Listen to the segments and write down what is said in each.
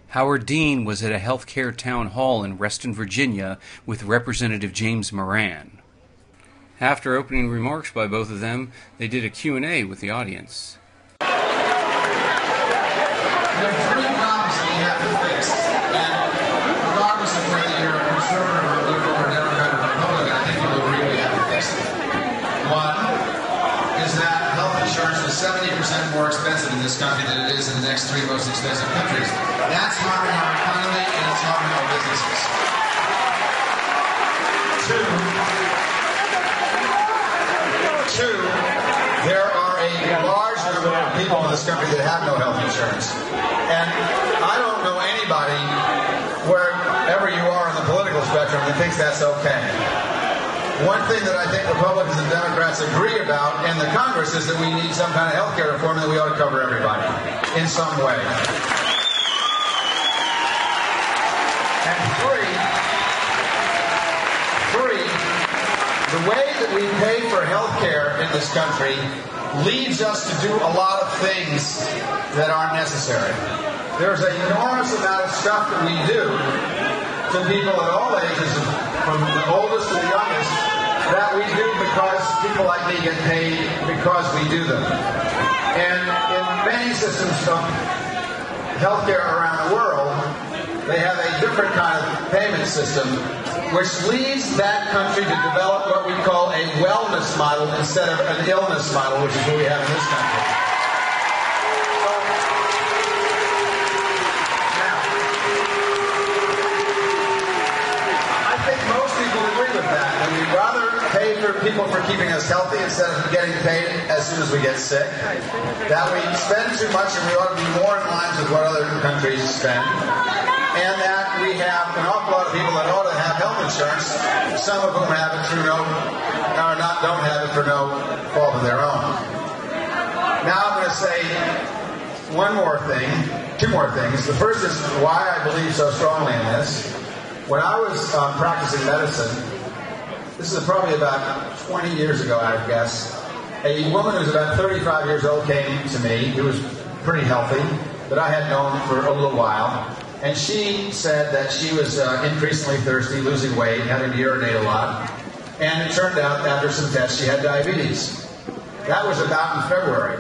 Howard Dean was at a healthcare town hall in Reston, Virginia, with Representative James Moran. After opening remarks by both of them, they did a Q&A with the audience. There are three problems that we have to fix, and regardless of whether you're a conservative or liberal or Democrat or Republican, I think you'll agree we have to fix them. One is that health insurance is 70% more expensive in this country than it is in the next three most expensive countries. That's harming our economy and it's harming our businesses. Two, there are a large number of people in this country that have no health insurance. And I don't know anybody, wherever you are on the political spectrum, that thinks that's okay. One thing that I think Republicans and Democrats agree about in the Congress is that we need some kind of health care reform, that we ought to cover everybody in some way. And three, the way that we pay for health care in this country leads us to do a lot of things that aren't necessary. There's an enormous amount of stuff that we do to people at all ages, from the oldest to the youngest, that we do because people like me get paid because we do them. And in many systems of healthcare around the world, they have a different kind of payment system, which leads that country to develop what we call a wellness model instead of an illness model, which is what we have in this country. Now, I think most people agree with that. And we'd rather pay for people for keeping us healthy instead of getting paid as soon as we get sick. That we spend too much and we ought to be more in line with what other countries spend. And that we have an awful lot of people that ought to have health insurance, some of whom have it through don't have it for no fault of their own. Now I'm going to say two more things. The first is why I believe so strongly in this. When I was practicing medicine, this is probably about 20 years ago, I guess, a woman who was about 35 years old came to me, who was pretty healthy, that I had known for a little while. And she said that she was increasingly thirsty, losing weight, having to urinate a lot. And it turned out, after some tests, she had diabetes. That was about in February.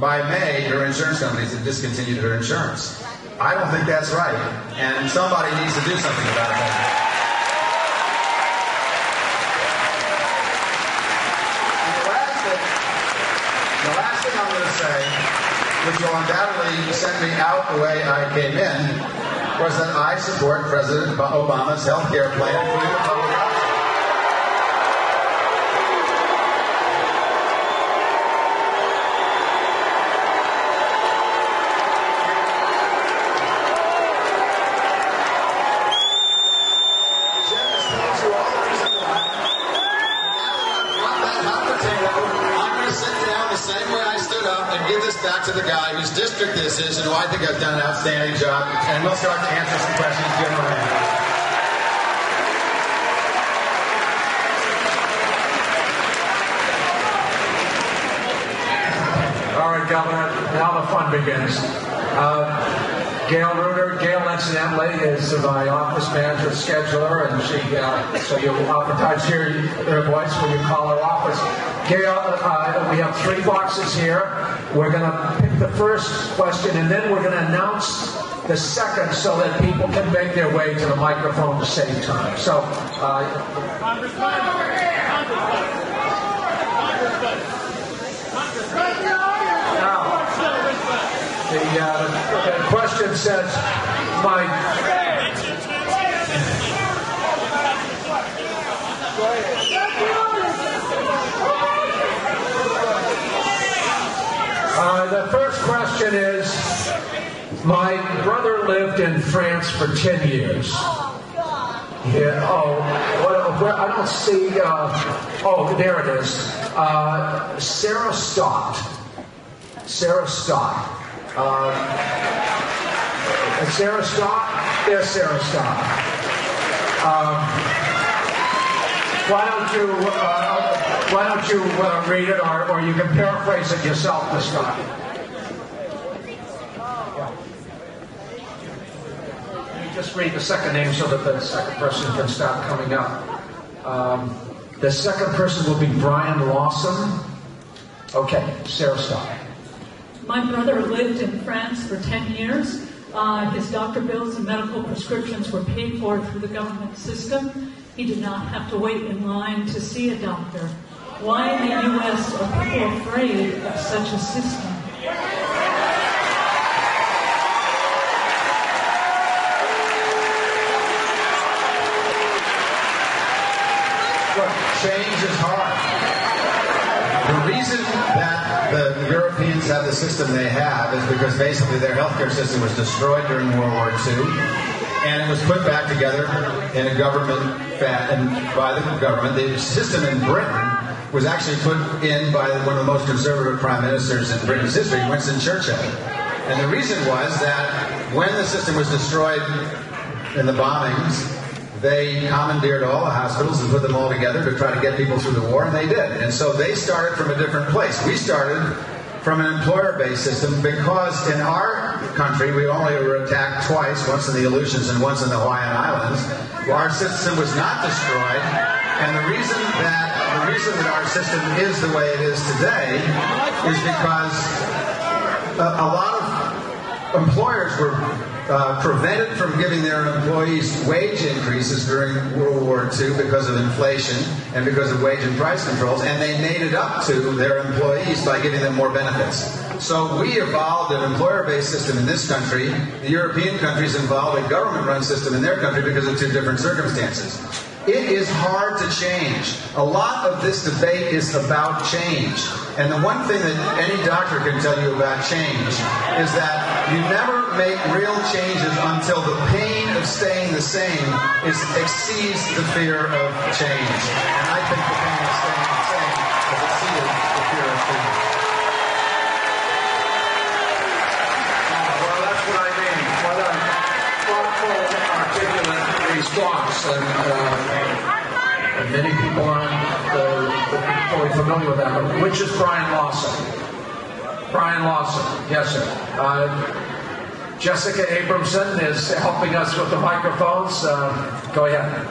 By May, her insurance companies had discontinued her insurance. I don't think that's right. And somebody needs to do something about that. And the last thing I'm going to say, which will undoubtedly send me out the way I came in, was that I support President Obama's health care plan, including the public option. Jim has told you all the reasons why. Now that I've brought that out the table, I'm going to sit down the same way I stood up and give this back to the guy whose district this is and who I think has done an outstanding job, and we'll start to answer some questions generally. All right, Governor, now the fun begins. Gail Reuter. Gail, incidentally, is my office manager scheduler, and she, so you'll oftentimes hear her voice when you call her office. Gail, we have 3 boxes here. We're going to pick the first question, and then we're going to announce the second so that people can make their way to the microphone to save time. So, the question says, the first question is, my brother lived in France for 10 years. Yeah, I don't see, there it is. Sarah Stott. Sarah Stott. Sarah Stott? There's Sarah Stott. Why don't you read it, or you can paraphrase it yourself this time. just read the second name so that the second person can start coming up. The second person will be Brian Lawson. Okay, Sarah, stop. My brother lived in France for 10 years. His doctor bills and medical prescriptions were paid for through the government system. He did not have to wait in line to see a doctor. Why in the U.S. are people afraid of such a system? Look, change is hard. The reason that the Europeans have the system they have is because basically their healthcare system was destroyed during World War II, and it was put back together in a government by the government. The system in Britain was actually put in by one of the most conservative prime ministers in Britain's history, Winston Churchill. And the reason was that when the system was destroyed in the bombings, they commandeered all the hospitals and put them all together to try to get people through the war, and they did. And so they started from a different place. We started from an employer-based system because in our country we only were attacked twice, once in the Aleutians and once in the Hawaiian Islands. Our system was not destroyed, and the reason that our system is the way it is today is because a lot of employers were prevented from giving their employees wage increases during World War II because of inflation and because of wage and price controls, and they made it up to their employees by giving them more benefits. So we evolved an employer-based system in this country. The European countries involved a government-run system in their country because of two different circumstances. It is hard to change. A lot of this debate is about change. And the one thing that any doctor can tell you about change is that you never make real changes until the pain of staying the same exceeds the fear of change. And I think the pain of staying the same has exceeded the fear of change. Well, that's what I mean. What a thoughtful, articulate response. And many people aren't fully familiar with that. Which is Brian Lawson? Brian Lawson, yes, sir. Jessica Abramson is helping us with the microphones. Go ahead.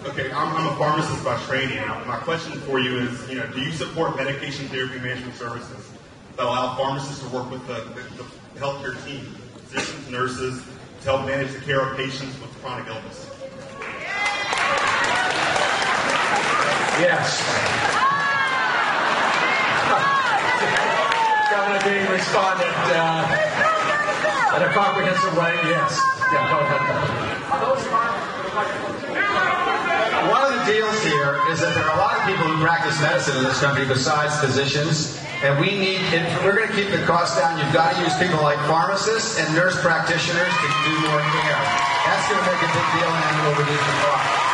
Okay, I'm a pharmacist by training. My question for you is, do you support medication therapy management services that allow pharmacists to work with the healthcare team, physicians, nurses, to help manage the care of patients with chronic illness? Yes. Governor Dean responded in a comprehensive way, yes. Yeah, go ahead. One of the deals here is that there are a lot of people who practice medicine in this country besides physicians, and if we're going to keep the cost down, you've got to use people like pharmacists and nurse practitioners to do more care. That's going to make a big deal and will reduce the cost.